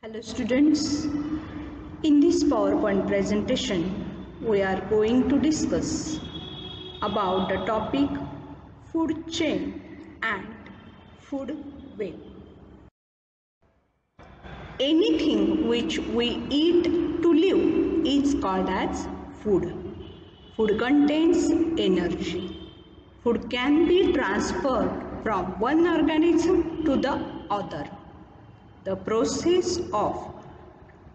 Hello students, in this PowerPoint presentation we are going to discuss about the topic food chain and food web. Anything which we eat to live is called as food. Food contains energy. Food can be transferred from one organism to the other. The process of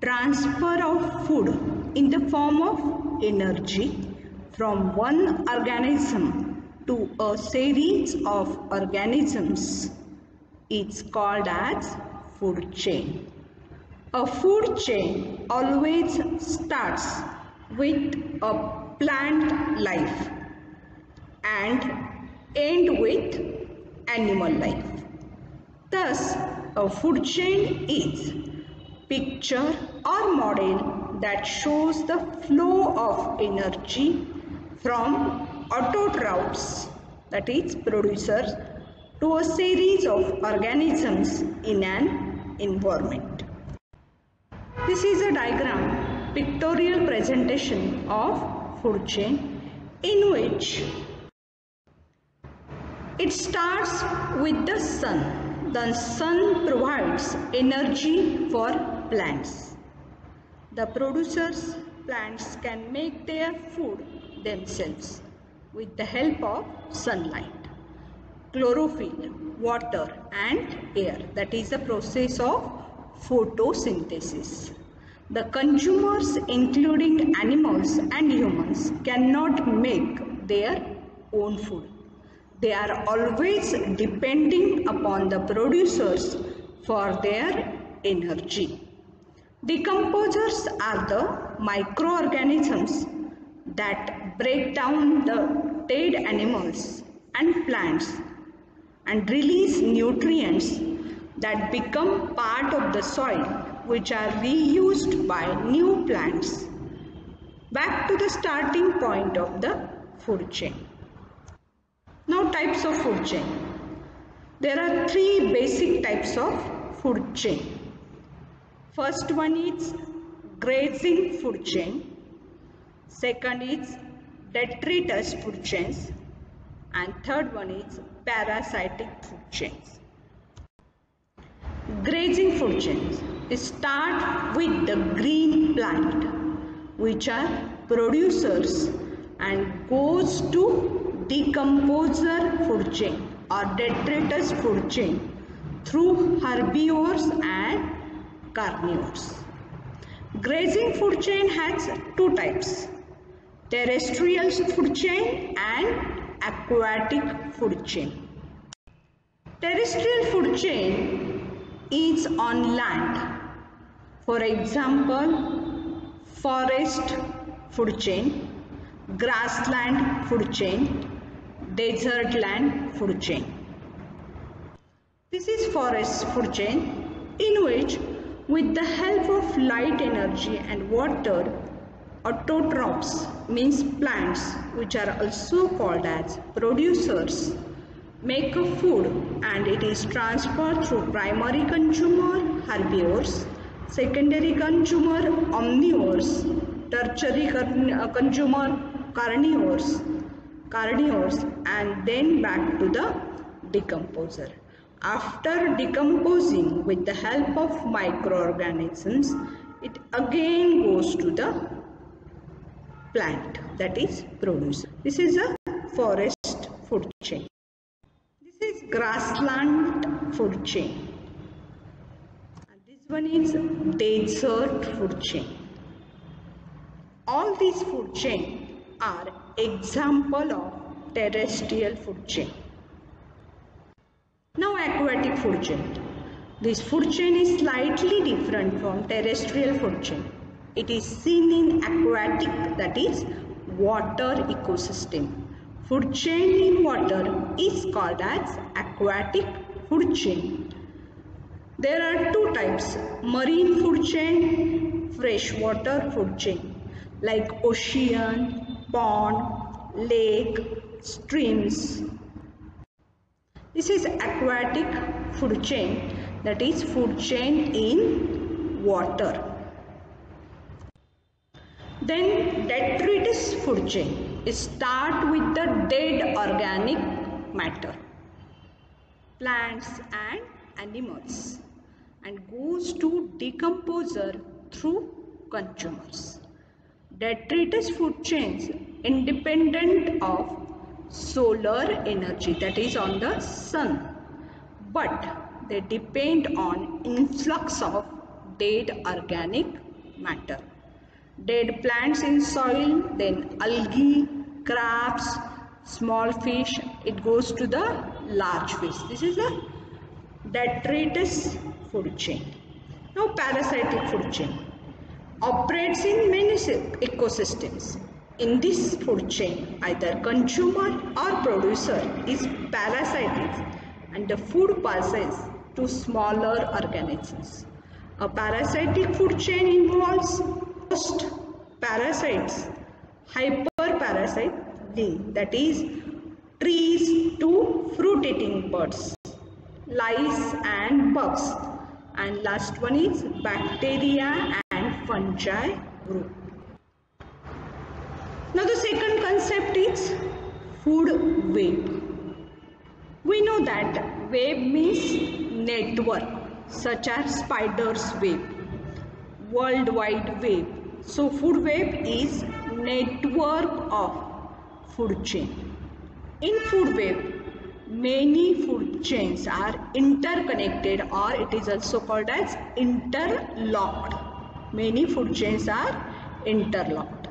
transfer of food in the form of energy from one organism to a series of organisms is called as food chain. A food chain always starts with a plant life and end with animal life. Thus, a food chain is picture or model that shows the flow of energy from autotrophs, that is producers, to a series of organisms in an environment. This is a diagram, pictorial presentation of food chain in which it starts with the sun. The sun provides energy for plants. The producers, plants can make their food themselves with the help of sunlight, chlorophyll, water and air. That is the process of photosynthesis. The consumers, including animals and humans, cannot make their own food. They are always depending upon the producers for their energy. Decomposers are the microorganisms that break down the dead animals and plants and release nutrients that become part of the soil, which are reused by new plants. Back to the starting point of the food chain. Now, types of food chain. There are three basic types of food chain. First one is grazing food chain. Second is detritus food chains. And third one is parasitic food chains. Grazing food chains start with the green plant, which are producers, and goes to decomposer food chain or detritus food chain through herbivores and carnivores. Grazing food chain has two types: terrestrial food chain and aquatic food chain. Terrestrial food chain is on land. For example, forest food chain, grassland food chain, desert land food chain. This is forest food chain, in which with the help of light energy and water, autotrophs means plants, which are also called as producers, make a food, and it is transferred through primary consumer herbivores, secondary consumer omnivores, tertiary consumer carnivores, and then back to the decomposer. After decomposing with the help of microorganisms, it again goes to the plant, that is producer. This is a forest food chain. This is grassland food chain. And this one is desert food chain. All these food chains are example of terrestrial food chain. Now, aquatic food chain. This food chain is slightly different from terrestrial food chain. It is seen in aquatic, that is water ecosystem. Food chain in water is called as aquatic food chain. There are two types: marine food chain, freshwater food chain, like ocean, pond, lake, streams. This is aquatic food chain, that is food chain in water. Then detritus food chain. Start with the dead organic matter, plants and animals, and goes to decomposer through consumers. Detritus food chains independent of solar energy, that is on the sun, but they depend on influx of dead organic matter. Dead plants in soil, then algae, crabs, small fish, it goes to the large fish. This is the detritus food chain. Now parasitic food chain operates in many ecosystems. In this food chain, either consumer or producer is parasitic and the food passes to smaller organisms. A parasitic food chain involves host parasites, hyperparasite link, that is trees to fruit eating birds, lice and bugs, and last one is bacteria and fungi group. Now the second concept is food web. We know that web means network, such as spider's web, World Wide Web. So food web is network of food chain. In food web, many food chains are interconnected, or it is also called as interlocked. Many food chains are interlocked,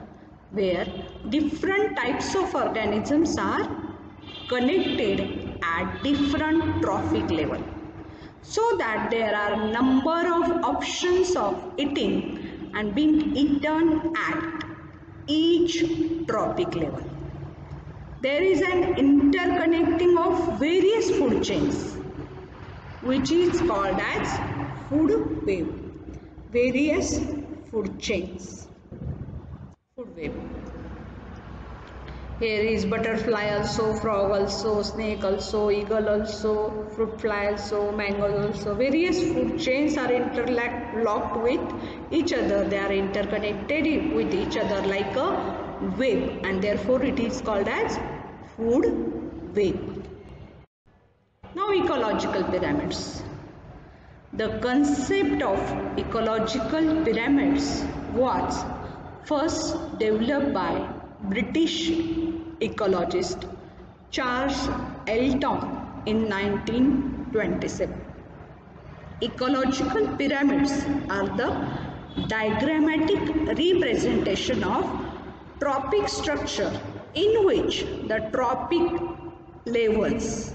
where different types of organisms are connected at different trophic level, so that there are number of options of eating and being eaten at each trophic level. There is an interconnecting of various food chains, which is called as food web. Various food chains. Food web. Here is butterfly also, frog also, snake also, eagle also, fruit fly also, mango also. Various food chains are interlocked with each other. They are interconnected with each other like a web, and therefore it is called as food web. Now ecological pyramids. The concept of ecological pyramids was first developed by British ecologist Charles Elton in 1927. Ecological pyramids are the diagrammatic representation of trophic structure in which the trophic levels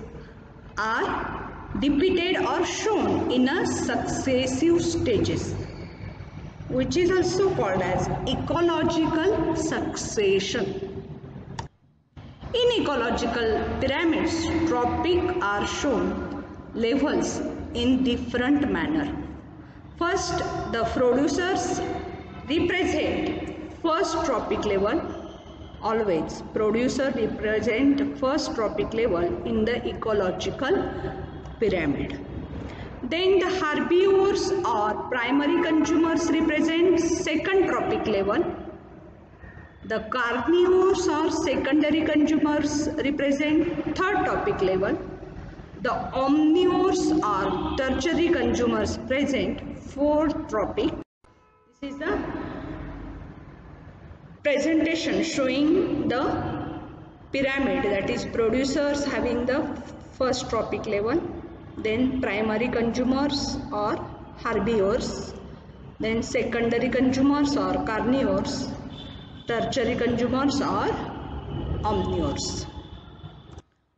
are depicted or shown in a successive stages, which is also called as ecological succession. In ecological pyramids, trophic are shown levels in different manner. First, the producers represent first trophic level. Always, producer represent first trophic level in the ecological pyramid. Then the herbivores or primary consumers represent second trophic level. The carnivores or secondary consumers represent third trophic level. The omnivores or tertiary consumers present fourth trophic. This is the presentation showing the pyramid, that is producers having the first trophic level, then primary consumers or herbivores, then secondary consumers or carnivores, tertiary consumers or omnivores.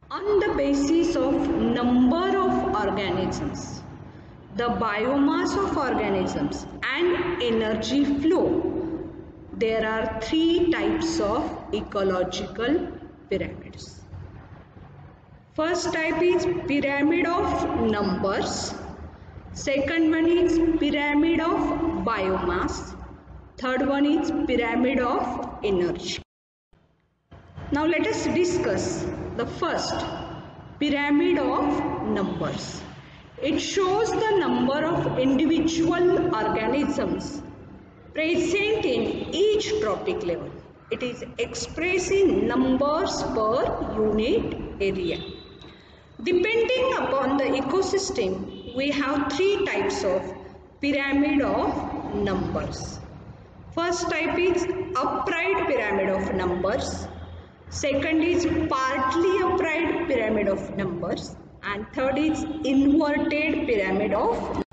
On the basis of number of organisms, the biomass of organisms and energy flow, there are three types of ecological pyramids. First type is pyramid of numbers. Second one is pyramid of biomass. Third one is pyramid of energy. Now let us discuss the first pyramid of numbers. It shows the number of individual organisms present in each trophic level. It is expressed in numbers per unit area. Depending upon the ecosystem, we have three types of pyramid of numbers. First type is upright pyramid of numbers. Second is partly upright pyramid of numbers. And third is inverted pyramid of.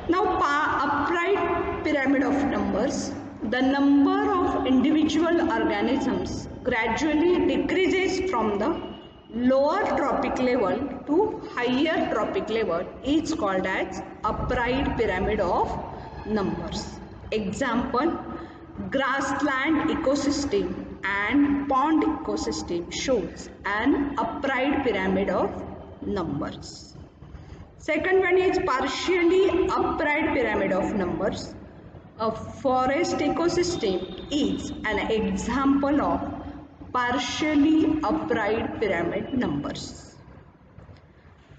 Now, upright pyramid of numbers. The number of individual organisms gradually decreases from the lower trophic level to higher trophic level is called as upright pyramid of numbers. Example, grassland ecosystem and pond ecosystem shows an upright pyramid of numbers. Second one is partially upright pyramid of numbers. A forest ecosystem is an example of partially upright pyramid numbers.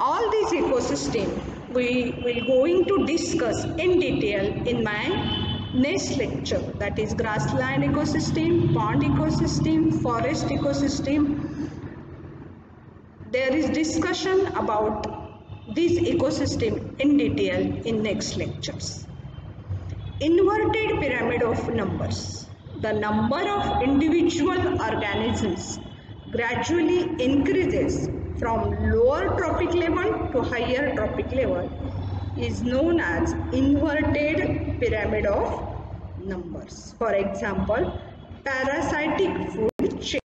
All these ecosystems we will going to discuss in detail in my next lecture, that is grassland ecosystem, pond ecosystem, forest ecosystem. There is discussion about this ecosystem in detail in next lectures. Inverted pyramid of numbers. The number of individual organisms gradually increases from lower trophic level to higher trophic level is known as inverted pyramid of numbers. For example, parasitic food chain.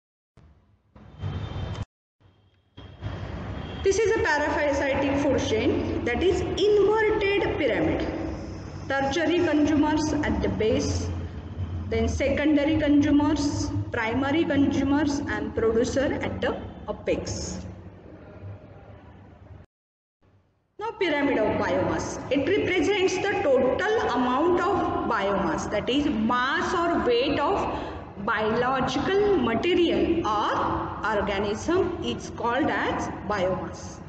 This is a parasitic food chain, that is inverted pyramid. Tertiary consumers at the base, then secondary consumers, primary consumers and producer at the apex. Now, pyramid of biomass. It represents the total amount of biomass, that is mass or weight of biological material or organism is called as biomass.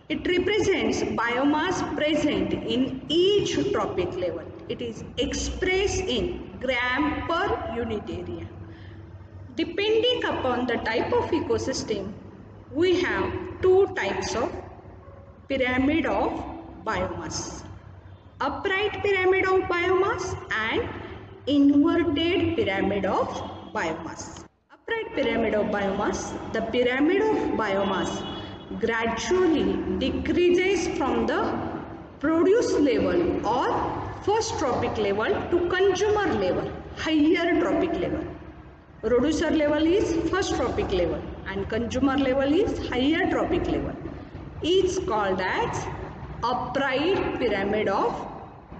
It represents biomass present in each trophic level. It is expressed in gram per unit area. Depending upon the type of ecosystem, we have two types of pyramid of biomass. Upright pyramid of biomass and inverted pyramid of biomass. Upright pyramid of biomass. The pyramid of biomass gradually decreases from the produce level or first trophic level to consumer level, higher trophic level. Producer level is first trophic level and consumer level is higher trophic level. It's called as upright pyramid of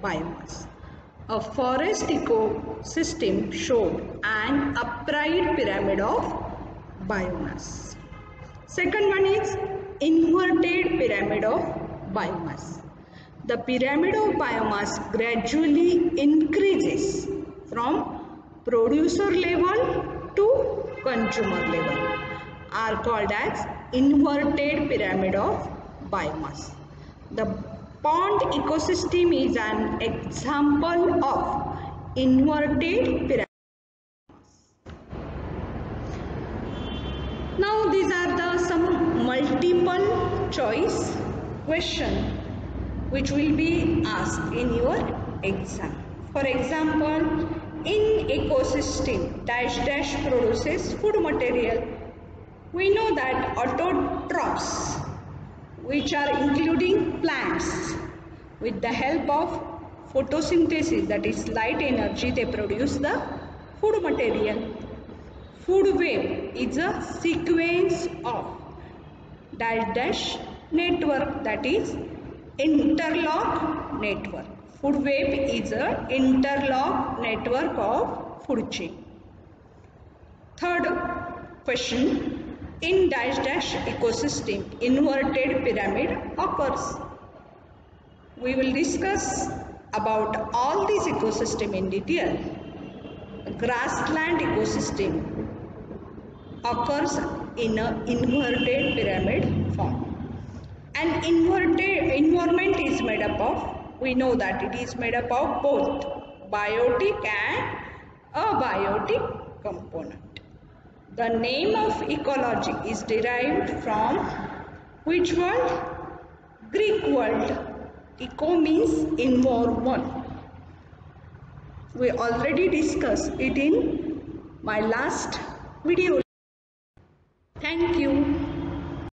biomass. A forest ecosystem showed an upright pyramid of biomass. Second one is inverted pyramid of biomass. The pyramid of biomass gradually increases from producer level to consumer level, are called as inverted pyramid of biomass. The pond ecosystem is an example of inverted pyramid. Now these are the some multiple choice question which will be asked in your exam. For example, in ecosystem dash dash produces food material. We know that autotrophs, which are including plants, with the help of photosynthesis, that is light energy, they produce the food material. Food web is a sequence of dash dash network, that is interlock network. Food web is a interlock network of food chain. Third question, in dash dash ecosystem inverted pyramid occurs. We will discuss about all these ecosystem in detail. Grassland ecosystem occurs in an inverted pyramid form. An environment is made up of, we know that it is made up of both biotic and abiotic component. The name of ecology is derived from which word? Greek word. Eco means involvement. We already discussed it in my last video.